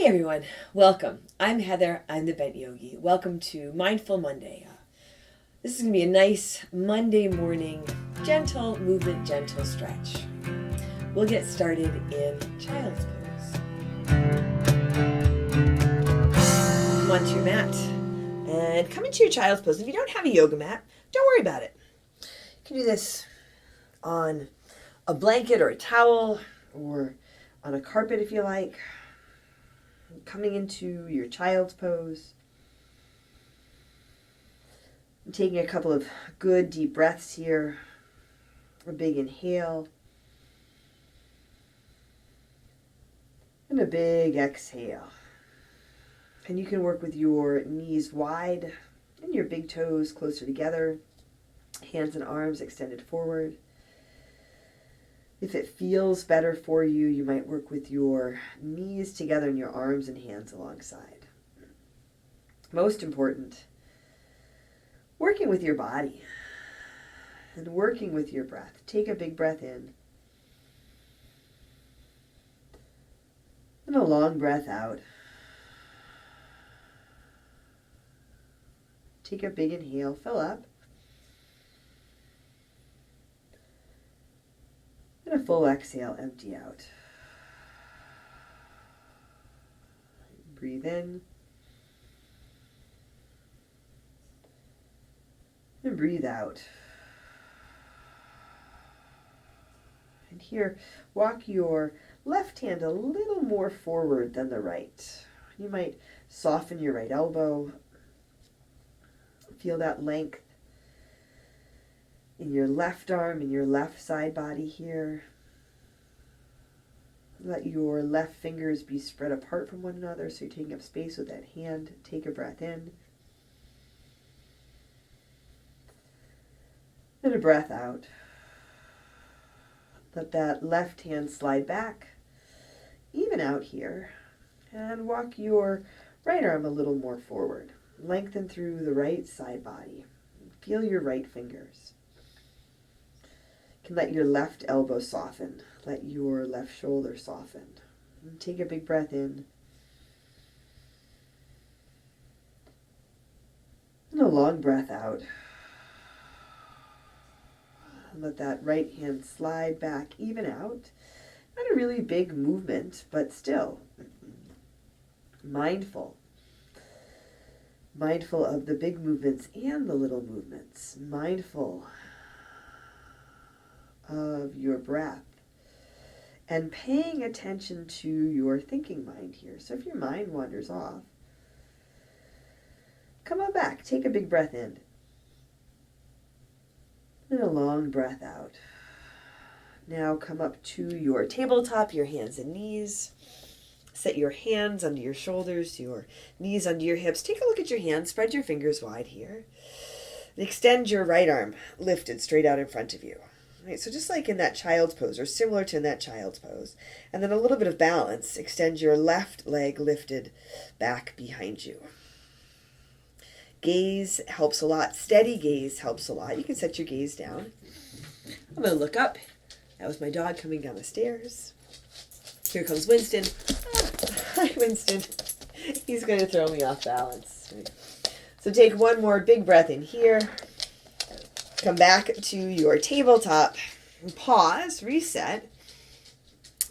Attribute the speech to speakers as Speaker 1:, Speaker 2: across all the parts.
Speaker 1: Hey everyone, welcome. I'm Heather, I'm the Bent Yogi. Welcome to Mindful Monday. This is going to be a nice Monday morning, gentle movement, gentle stretch. We'll get started in child's pose. Come onto your mat and come into your child's pose. If you don't have a yoga mat, don't worry about it. You can do this on a blanket or a towel or on a carpet if you like. Coming into your child's pose. I'm taking a couple of good deep breaths here. A big inhale. And a big exhale. And you can work with your knees wide and your big toes closer together. Hands and arms extended forward. If it feels better for you, you might work with your knees together and your arms and hands alongside. Most important, working with your body and working with your breath. Take a big breath in and a long breath out. Take a big inhale, fill up. And a full exhale, empty out. Breathe in. And breathe out. And here, walk your left hand a little more forward than the right. You might soften your right elbow. Feel that length in your left arm and your left side body here. Let your left fingers be spread apart from one another so you're taking up space with that hand. Take a breath in. And a breath out. Let that left hand slide back, even out here, and walk your right arm a little more forward. Lengthen through the right side body. Feel your right fingers. You can let your left elbow soften. Let your left shoulder soften. And take a big breath in. And a long breath out. Let that right hand slide back, even out. Not a really big movement, but still mindful. Mindful of the big movements and the little movements. Mindful of your breath. And paying attention to your thinking mind here. So if your mind wanders off, come on back. Take a big breath in. And a long breath out. Now come up to your tabletop, your hands and knees. Set your hands under your shoulders, your knees under your hips. Take a look at your hands. Spread your fingers wide here. And extend your right arm lifted straight out in front of you. Right, so just like in that child's pose, or similar to in that child's pose. And then a little bit of balance. Extend your left leg lifted back behind you. Gaze helps a lot. Steady gaze helps a lot. You can set your gaze down. I'm going to look up. That was my dog coming down the stairs. Here comes Winston. Hi, Winston. He's going to throw me off balance. So take one more big breath in here. Come back to your tabletop. Pause, reset,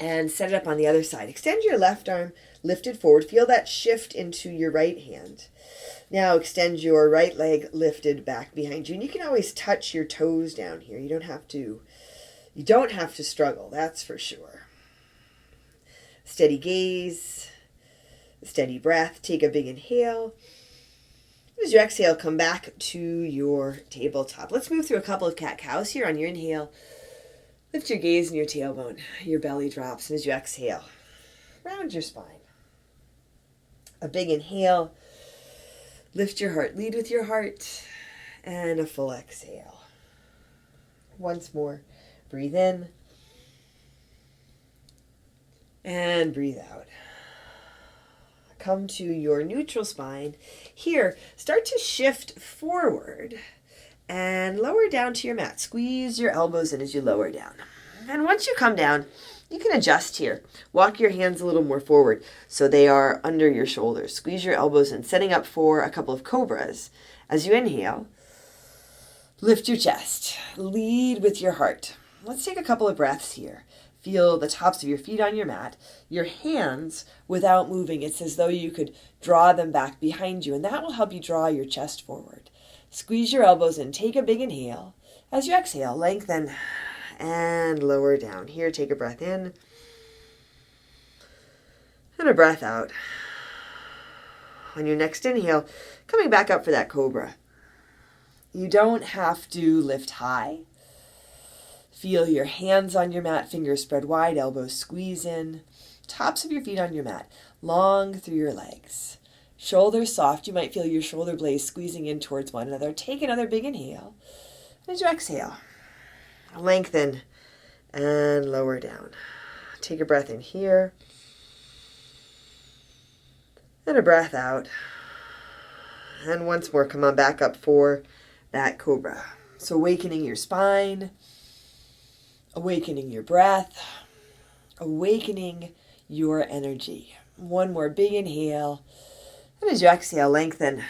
Speaker 1: and set it up on the other side. Extend your left arm lifted forward. Feel that shift into your right hand. Now extend your right leg lifted back behind you. And you can always touch your toes down here. You don't have to struggle, that's for sure. Steady gaze, steady breath. Take a big inhale. As you exhale, come back to your tabletop. Let's move through a couple of cat-cows here on your inhale. Lift your gaze and your tailbone. Your belly drops. And as you exhale, round your spine. A big inhale. Lift your heart. Lead with your heart. And a full exhale. Once more. Breathe in. And breathe out. Come to your neutral spine. Here, start to shift forward and lower down to your mat. Squeeze your elbows in as you lower down. And once you come down, You can adjust here. Walk your hands a little more forward so they are under your shoulders. Squeeze your elbows in, setting up for a couple of cobras. As you inhale, lift your chest. Lead with your heart. Let's take a couple of breaths here. Feel the tops of your feet on your mat. Your hands, without moving, it's as though you could draw them back behind you, and that will help you draw your chest forward. Squeeze your elbows in. Take a big inhale. As you exhale, lengthen and lower down. Here, take a breath in and a breath out. On your next inhale, coming back up for that cobra. You don't have to lift high. Feel your hands on your mat, fingers spread wide, elbows squeeze in. Tops of your feet on your mat, long through your legs. Shoulders soft. You might feel your shoulder blades squeezing in towards one another. Take another big inhale. As you exhale, lengthen and lower down. Take a breath in here. And a breath out. And once more, come on back up for that cobra. So awakening your spine, awakening your breath, awakening your energy. One more big inhale. And as you exhale, lengthen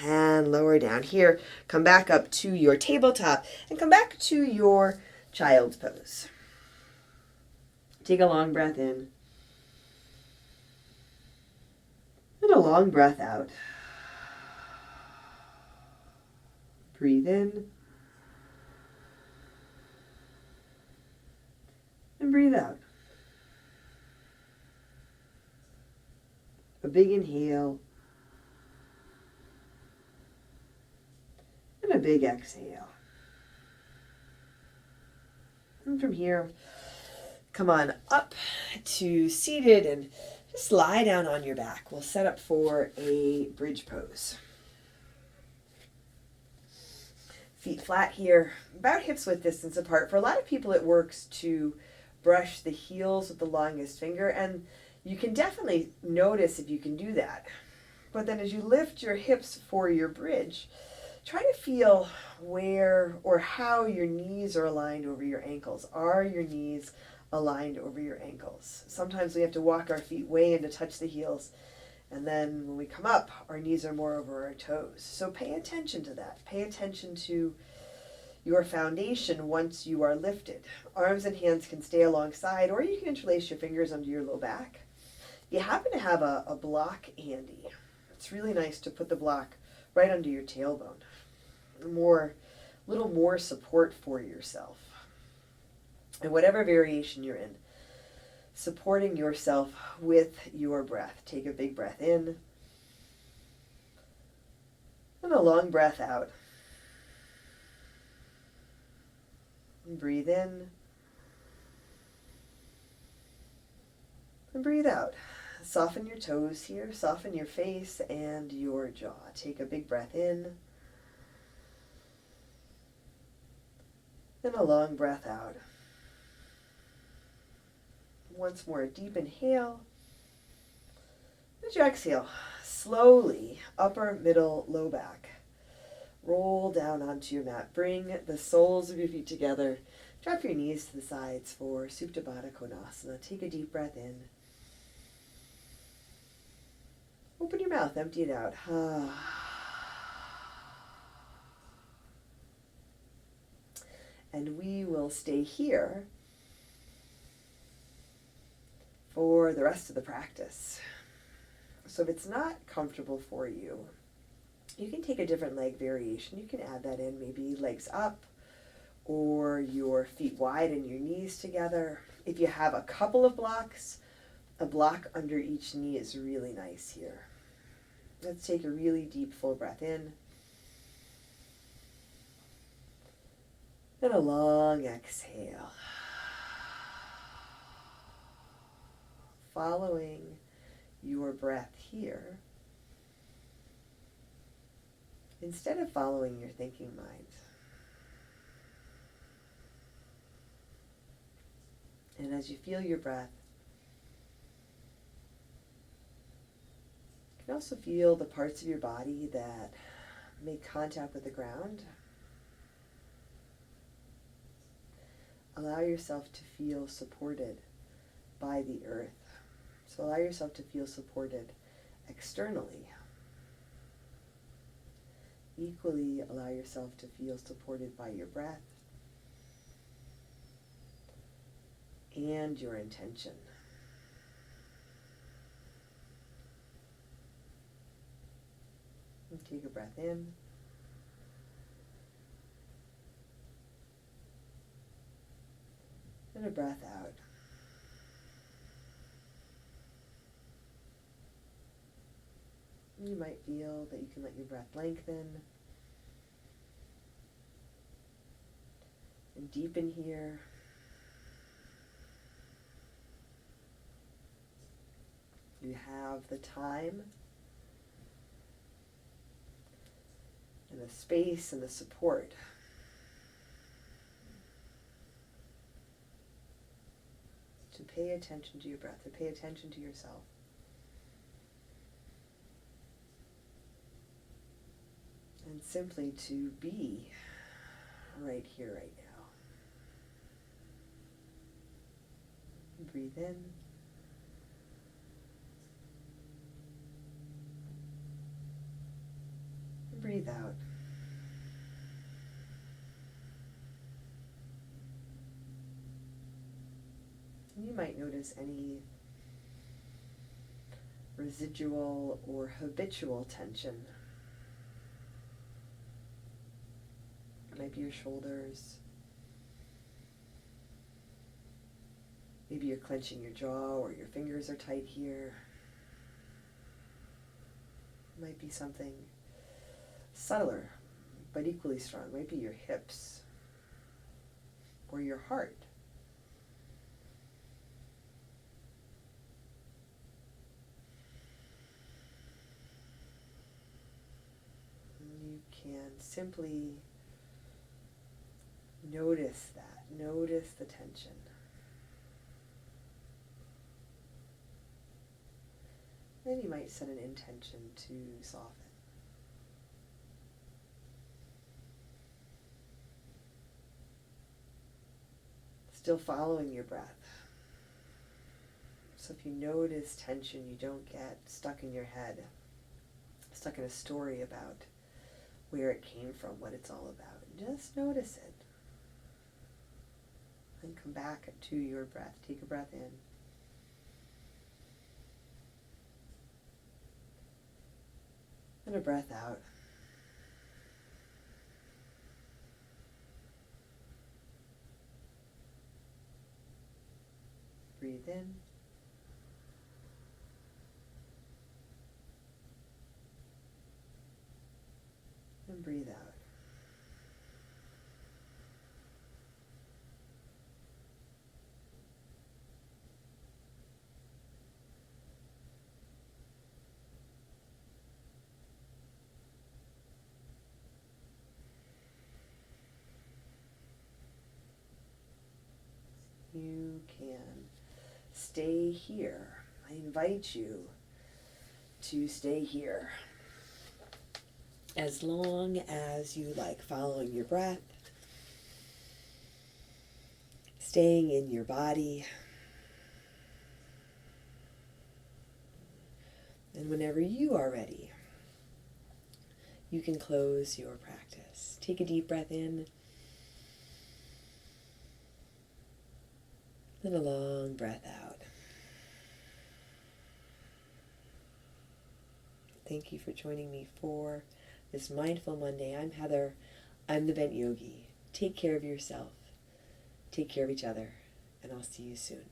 Speaker 1: and lower down. Here, come back up to your tabletop and come back to your child's pose. Take a long breath in. And a long breath out. Breathe in. And breathe out. A big inhale. And a big exhale. And from here, come on up to seated and just lie down on your back. We'll set up for a bridge pose. Feet flat here, about hips width distance apart. For a lot of people, it works to brush the heels with the longest finger, and you can definitely notice if you can do that. But then as you lift your hips for your bridge, try to feel where or how your knees are aligned over your ankles. Are your knees aligned over your ankles? Sometimes we have to walk our feet way in to touch the heels, and then when we come up, our knees are more over our toes. So pay attention to that. Pay attention to your foundation once you are lifted. Arms and hands can stay alongside, or you can interlace your fingers under your low back. You happen to have a block handy. It's really nice to put the block right under your tailbone. Little more support for yourself. And whatever variation you're in, supporting yourself with your breath. Take a big breath in and a long breath out. And breathe in and breathe out. Soften your toes here, soften your face and your jaw. Take a big breath in and a long breath out. Once more, deep inhale. As you exhale, slowly, upper, middle, low back. Roll down onto your mat. Bring the soles of your feet together. Drop your knees to the sides for Supta Baddha Konasana. Take a deep breath in. Open your mouth, empty it out. And we will stay here for the rest of the practice. So if it's not comfortable for you, you can take a different leg variation. You can add that in, maybe legs up or your feet wide and your knees together. If you have a couple of blocks, a block under each knee is really nice here. Let's take a really deep full breath in and a long exhale. Following your breath here, instead of following your thinking mind. And as you feel your breath, you can also feel the parts of your body that make contact with the ground. allow yourself to feel supported by the earth. So allow yourself to feel supported externally. Equally, allow yourself to feel supported by your breath and your intention. And take a breath in. And a breath out. You might feel that you can let your breath lengthen and deepen here. You have the time and the space and the support to pay attention to your breath, to pay attention to yourself. And simply to be right here, right now. Breathe in. And breathe out. And you might notice any residual or habitual tension. It might be your shoulders. Maybe you're clenching your jaw or your fingers are tight here. It might be something subtler but equally strong. It might be your hips or your heart. And you can simply notice that. Notice the tension. Then you might set an intention to soften. Still following your breath. So if you notice tension, you don't get stuck in your head, stuck in a story about where it came from, what it's all about. Just notice it. And come back to your breath. Take a breath in. And a breath out. Breathe in. And breathe out. You can stay here. I invite you to stay here as long as you like, following your breath, staying in your body. And whenever you are ready, you can close your practice. Take a deep breath in. And a long breath out. Thank you for joining me for this Mindful Monday. I'm Heather. I'm the Bent Yogi. Take care of yourself. Take care of each other. And I'll see you soon.